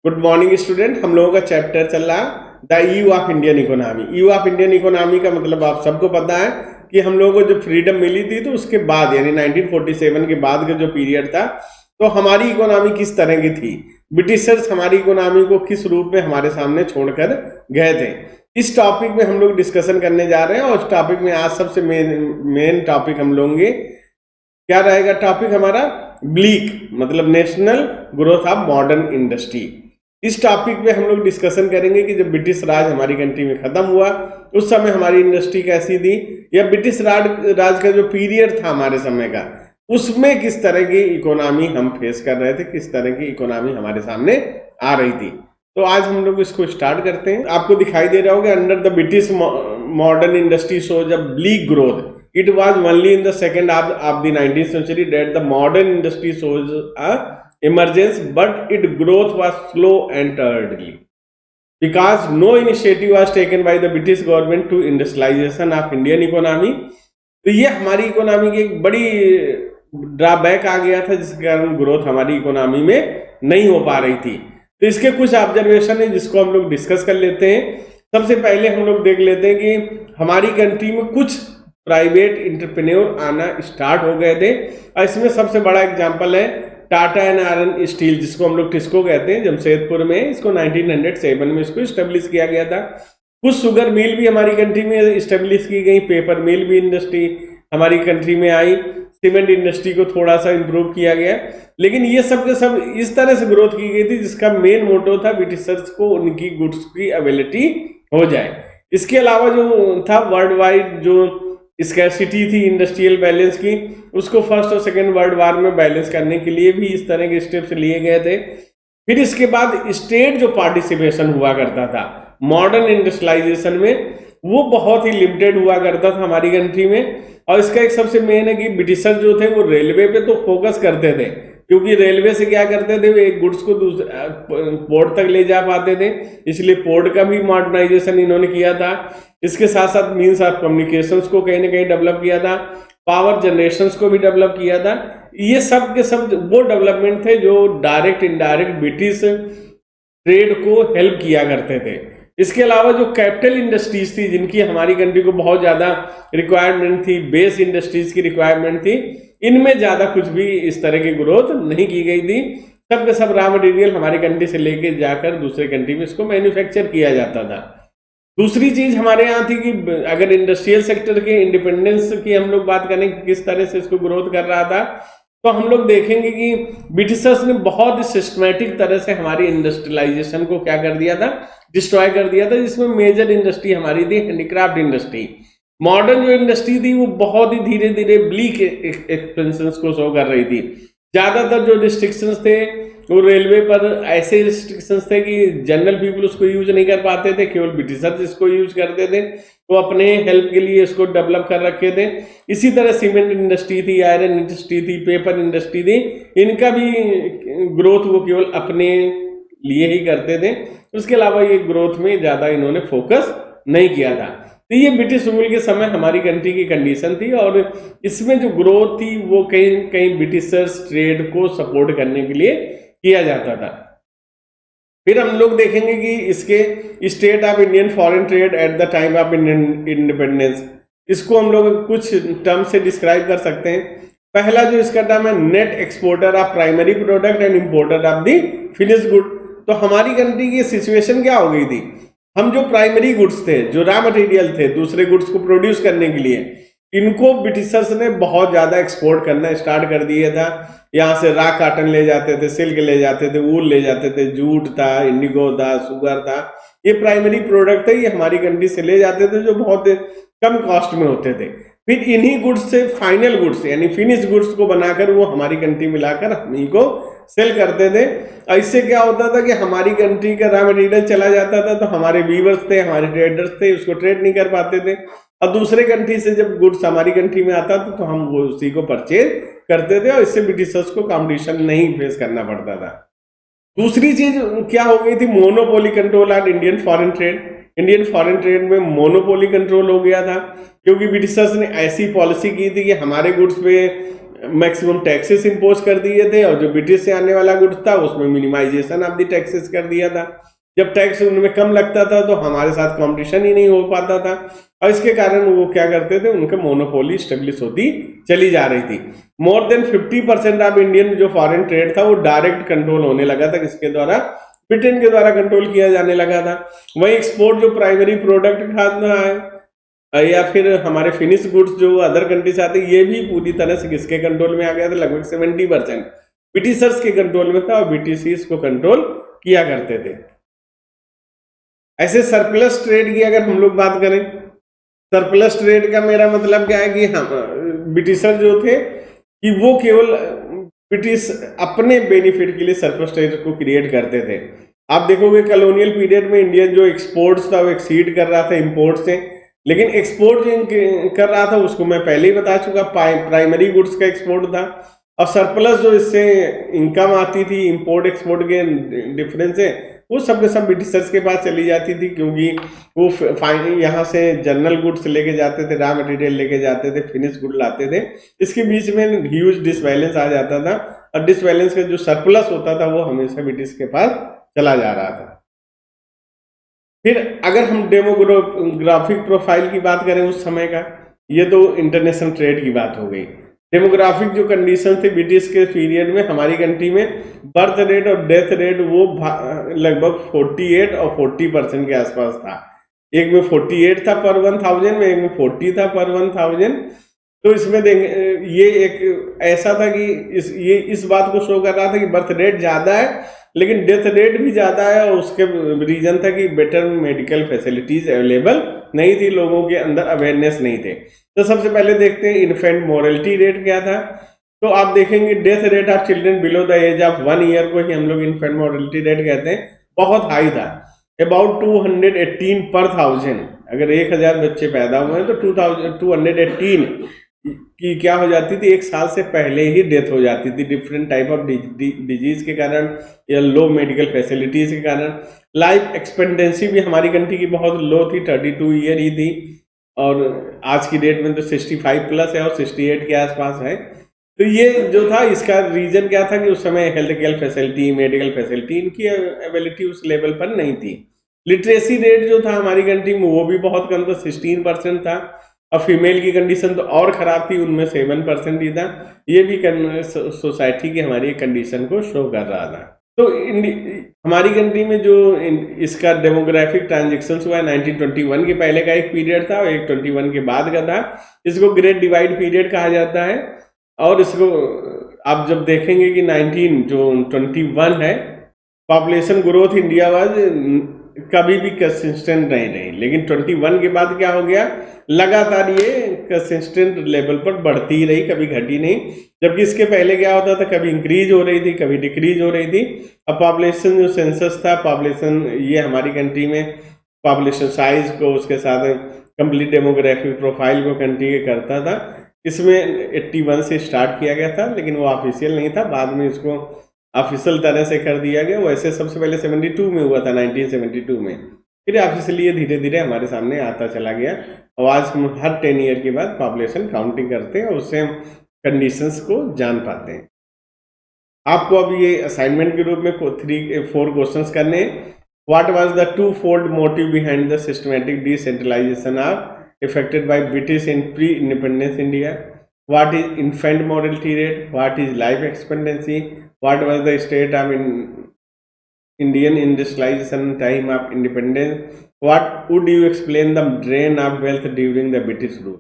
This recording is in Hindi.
Good morning student. हम लोगों का चैप्टर चल रहा the eve of Indian economy. Eve of Indian economy का मतलब आप सबको पता है कि हम लोगों को जब फ्रीडम मिली थी तो उसके बाद यानी 1947 के बाद का जो पीरियड था तो हमारी इकोनॉमी किस तरह की थी, ब्रिटिशर्स हमारी इकोनॉमी को किस रूप में हमारे सामने छोड़कर गए थे। इस टॉपिक में हम लोग डिस्कशन करने जा रहे हैं और इस टॉपिक में आज सबसे मेन टॉपिक हम लोगे क्या रहेगा। टॉपिक हमारा ब्लीक मतलब national growth of modern industry. इस टॉपिक पे हम लोग डिस्कशन करेंगे कि जब ब्रिटिश राज हमारी कंट्री में खत्म हुआ उस समय हमारी इंडस्ट्री कैसी थी, या ब्रिटिश राज का जो पीरियड था हमारे समय का उसमें किस तरह की इकोनॉमी हम फेस कर रहे थे, किस तरह की इकोनॉमी हमारे सामने आ रही थी। तो आज हम लोग इसको स्टार्ट करते हैं। आपको दिखाई दे रहा होगा under the British modern industry shows a bleak growth. It was only in the second half of the 19th century that the modern industry shows a emergence, but its growth was slow and tardily because no initiative was taken by the British government to industrialization of Indian economy. तो ये हमारी इकोनॉमी की एक बड़ी ड्रॉबैक आ गया था जिसके कारण ग्रोथ हमारी इकोनॉमी में नहीं हो पा रही थी। तो इसके कुछ ऑब्जर्वेशन है जिसको हम लोग डिस्कस कर लेते हैं। सबसे पहले हम लोग देख लेते हैं कि हमारी कंट्री में कुछ प्राइवेट इंटरप्रेन्योर आना स्टार्ट हो गए थे और इसमें सबसे बड़ा एग्जांपल है टाटा एंड आयरन स्टील, जिसको हम लोग टिस्को कहते हैं, जमशेदपुर में। इसको 1907 में इसको स्टेब्लिश किया गया था। कुछ शुगर मिल भी हमारी कंट्री में स्टेब्लिश की गई, पेपर मिल भी इंडस्ट्री हमारी कंट्री में आई, सीमेंट इंडस्ट्री को थोड़ा सा इंप्रूव किया गया। लेकिन ये सब के सब इस तरह से ग्रोथ की गई थी जिसका मेन मोटो था ब्रिटिशर्स को उनकी गुड्स की अवेलेबिलिटी हो जाए। इसके अलावा जो था वर्ल्ड वाइड जो स्कैरसिटी थी इंडस्ट्रियल बैलेंस की, उसको फर्स्ट और सेकेंड वर्ल्ड वार में बैलेंस करने के लिए भी इस तरह के स्टेप्स लिए गए थे। फिर इसके बाद स्टेट जो पार्टिसिपेशन हुआ करता था मॉडर्न इंडस्ट्रियलाइजेशन में वो बहुत ही लिमिटेड हुआ करता था हमारी कंट्री में। और इसका एक सबसे मेन है कि ब्रिटिशर जो थे वो रेलवे पे तो फोकस करते थे, क्योंकि रेलवे से क्या करते थे वो एक गुड्स को दूसरे पोर्ट तक ले जा पाते थे, इसलिए पोर्ट का भी मॉडर्नाइजेशन इन्होंने किया था। इसके साथ साथ मीन्स ऑफ कम्युनिकेशंस को कहीं ना कहीं डेवलप किया था, पावर जनरेशंस को भी डेवलप किया था। ये सब के सब वो डेवलपमेंट थे जो डायरेक्ट इनडायरेक्ट ब्रिटिश ट्रेड को हेल्प किया करते थे। इसके अलावा जो कैपिटल इंडस्ट्रीज थी जिनकी हमारी कंट्री को बहुत ज्यादा रिक्वायरमेंट थी, बेस इंडस्ट्रीज की रिक्वायरमेंट थी, इनमें ज्यादा कुछ भी इस तरह की ग्रोथ नहीं की गई थी। सब के सब रॉ मटेरियल हमारी कंट्री से लेके जाकर दूसरे कंट्री में इसको मैन्युफैक्चर किया जाता था। दूसरी चीज हमारे यहाँ थी कि अगर इंडस्ट्रियल सेक्टर के इंडिपेंडेंस की हम लोग बात करें कि किस तरह से इसको ग्रोथ कर रहा था, तो हम लोग देखेंगे कि ब्रिटिशर्स ने बहुत ही सिस्टमैटिक तरह से हमारी इंडस्ट्रियलाइजेशन को क्या कर दिया था, डिस्ट्रॉय कर दिया था। जिसमें मेजर इंडस्ट्री हमारी थी हैंडीक्राफ्ट इंडस्ट्री। मॉडर्न जो इंडस्ट्री थी वो बहुत ही धीरे धीरे ब्लीक एक्सपेंशन को शो कर रही थी। ज्यादातर जो रिस्ट्रिक्शंस थे वो रेलवे पर ऐसे रिस्ट्रिक्शंस थे कि जनरल पीपल उसको यूज नहीं कर पाते थे, केवल ब्रिटिशर्स इसको यूज करते थे, तो अपने हेल्प के लिए इसको डेवलप कर रखे थे। इसी तरह सीमेंट इंडस्ट्री थी, आयरन इंडस्ट्री थी, पेपर इंडस्ट्री थी, इनका भी ग्रोथ वो केवल अपने लिए ही करते थे। उसके अलावा ये ग्रोथ में ज्यादा इन्होंने फोकस नहीं किया था। तो ये ब्रिटिश रूल के समय हमारी कंट्री की कंडीशन थी और इसमें जो ग्रोथ थी वो कहीं कहीं ब्रिटिशर्स ट्रेड को सपोर्ट करने के लिए किया जाता था। फिर हम लोग देखेंगे कि इसके state of Indian foreign trade at the time of Indian independence, इसको हम लोग कुछ टर्म से डिस्क्राइब कर सकते हैं। पहला जो इसका टर्म है net exporter of primary product and importer of the finish good. तो हमारी कंट्री की सिचुएशन क्या हो गई थी, हम जो प्राइमरी गुड्स थे, जो रॉ मटेरियल थे दूसरे गुड्स को प्रोड्यूस करने के लिए, इनको ब्रिटिशर्स ने बहुत ज्यादा एक्सपोर्ट करना स्टार्ट कर दिया था। यहाँ से रॉ कॉटन ले जाते थे, सिल्क ले जाते थे, वूल ले जाते थे, जूट था, इंडिगो था, शुगर था, ये प्राइमरी प्रोडक्ट थे, ये हमारी कंट्री से ले जाते थे जो बहुत कम कॉस्ट में होते थे। फिर इन्हीं गुड्स से फाइनल गुड्स यानी फिनिश गुड्स को बनाकर वो हमारी कंट्री में लाकर हम ही को सेल करते थे। इससे क्या होता था कि हमारी कंट्री का रॉ मटेरियल चला जाता था तो हमारे वीवर्स थे, हमारे ट्रेडर्स थे, उसको ट्रेड नहीं कर पाते थे, और दूसरे कंट्री से जब गुड्स हमारी कंट्री में आता था तो हम वो उसी को परचेज करते थे और इससे ब्रिटिशर्स को कंपटीशन नहीं फेस करना पड़ता था। दूसरी चीज क्या हो गई थी, monopoly control on Indian foreign trade. Indian foreign trade में मोनोपोली कंट्रोल हो गया था क्योंकि ब्रिटिशर्स ने ऐसी पॉलिसी की थी कि हमारे गुड्स पे मैक्सिमम टैक्सेस इम्पोज कर दिए थे, और जो ब्रिटिश से आने वाला गुड्स था उसमें मिनिमाइजेशन ऑफ द टैक्सेस कर दिया था। जब टैक्स उनमें कम लगता था तो हमारे साथ कंपटीशन ही नहीं हो पाता था, और इसके कारण वो क्या करते थे, उनके मोनोपोली स्टेब्लिश होती चली जा रही थी। मोर देन 50% ऑफ इंडियन जो फॉरेन ट्रेड था वो डायरेक्ट कंट्रोल होने लगा था, किसके द्वारा, ब्रिटेन के द्वारा कंट्रोल किया जाने लगा था। वही एक्सपोर्ट जो प्राइमरी प्रोडक्ट खाना है या फिर हमारे फिनिश गुड्स जो अदर कंट्री से आते, ये भी पूरी तरह से किसके कंट्रोल में आ गया था, लगभग 70% ब्रिटिशर्स के कंट्रोल में था, और ब्रिटिश इसको कंट्रोल किया करते थे। ऐसे सरप्लस ट्रेड की अगर हम लोग बात करें, सरप्लस ट्रेड का मेरा मतलब क्या है कि हम ब्रिटिशर जो थे कि वो केवल ब्रिटिश अपने बेनिफिट के लिए सरप्लस ट्रेड को क्रिएट करते थे। आप देखोगे कॉलोनियल पीरियड में इंडियन जो एक्सपोर्ट्स था वो एक्सीड कर रहा था इंपोर्ट से, लेकिन एक्सपोर्ट जो कर रहा था उसको मैं पहले ही बता चुका, प्राइमरी गुड्स का एक्सपोर्ट था, और सरप्लस जो इससे इनकम आती थी इंपोर्ट एक्सपोर्ट के डिफरेंस है, वो सब के सब ब्रिटिशर्स के पास चली जाती थी, क्योंकि वो यहाँ से जनरल गुड्स लेके जाते थे, रॉ मटेरियल लेके जाते थे, फिनिश गुड लाते थे। इसके बीच में ह्यूज डिसबैलेंस आ जाता था, और डिसबैलेंस का जो सरप्लस होता था वो हमेशा ब्रिटिश के पास चला जा रहा था। फिर अगर हम डेमोग्राफिक प्रोफाइल की बात करें उस समय का, ये तो इंटरनेशनल ट्रेड की बात हो गई। डेमोग्राफिक जो कंडीशन थे ब्रिटिश के पीरियड में, हमारी कंट्री में बर्थ रेट और डेथ रेट वो लगभग 48 और 40% के आसपास था। एक में 48 था पर 1000 में, एक में 40 था पर 1000। तो इसमें ये एक ऐसा था कि ये इस बात को शो कर रहा था कि बर्थ रेट ज़्यादा है लेकिन डेथ रेट भी ज़्यादा है, और उसके रीजन था कि बेटर मेडिकल फैसिलिटीज़ अवेलेबल नहीं थी, लोगों के अंदर अवेयरनेस नहीं थे। तो सबसे पहले देखते हैं इन्फेंट मोर्टेलिटी रेट क्या था। तो आप देखेंगे death rate of children below the age of 1 year को ही हम लोग इन्फेंट मोर्टेलिटी रेट कहते हैं, बहुत हाई था, अबाउट 218 पर 1000। अगर 1000 बच्चे पैदा हुए हैं तो 218 की क्या हो जाती थी, एक साल से पहले ही डेथ हो जाती थी, डिफरेंट टाइप ऑफ डिजीज के कारण या लो मेडिकल फैसिलिटीज के कारण। लाइफ एक्सपेक्टेंसी भी हमारी कंट्री की बहुत लो थी, 32 ईयर ही थी, और आज की डेट में तो 65 प्लस है और 68 के आसपास है। तो ये जो था इसका रीजन क्या था कि उस समय health care facility, medical facility, इनकी अवेलेबिलिटी उस लेवल पर नहीं थी। लिटरेसी रेट जो था हमारी कंट्री में वो भी बहुत कम था, 16% था, और फीमेल की कंडीशन तो और ख़राब थी, उनमें 7% ही था। ये भी सोसाइटी की हमारी कंडीशन को शो कर रहा था। तो हमारी कंट्री में जो इसका डेमोग्राफिक ट्रांजेक्शन्स हुआ है 1921 के पहले का एक पीरियड था और एक 21 के बाद का था। इसको ग्रेट डिवाइड पीरियड कहा जाता है, और इसको आप जब देखेंगे कि 1921 है, पॉपुलेशन ग्रोथ इंडिया वाज कभी भी कंसिस्टेंट नहीं रही, लेकिन 21 के बाद क्या हो गया, लगातार ये कंसिस्टेंट लेवल पर बढ़ती ही रही, कभी घटी नहीं। जबकि इसके पहले क्या होता था, कभी इंक्रीज हो रही थी, कभी डिक्रीज हो रही थी। अब पॉपुलेशन जो सेंसस था, पॉपुलेशन ये हमारी कंट्री में पॉपुलेशन साइज को, उसके साथ कंप्लीट डेमोग्राफिक प्रोफाइल को कंट्री के करता था। इसमें 81 से स्टार्ट किया गया था, लेकिन वो ऑफिशियल नहीं था, बाद में इसको ऑफिशियल तरह से कर दिया गया। वैसे सबसे पहले 72 में हुआ था, 1972 में, फिर ऑफिशियली ये धीरे धीरे हमारे सामने आता चला गया। और आज हम हर 10 ईयर के बाद पॉपुलेशन काउंटिंग करते हैं और उससे हम कंडीशंस को जान पाते हैं। आपको अब ये असाइनमेंट के रूप में 4 क्वेश्चंस करने हैं। What was the two fold motive behind the systematic decentralisation of effected by British in pre independence India? What is infant mortality rate? What is life expectancy? What was the state of Indian industrialization time of independence? What would you explain the drain of wealth during the British rule?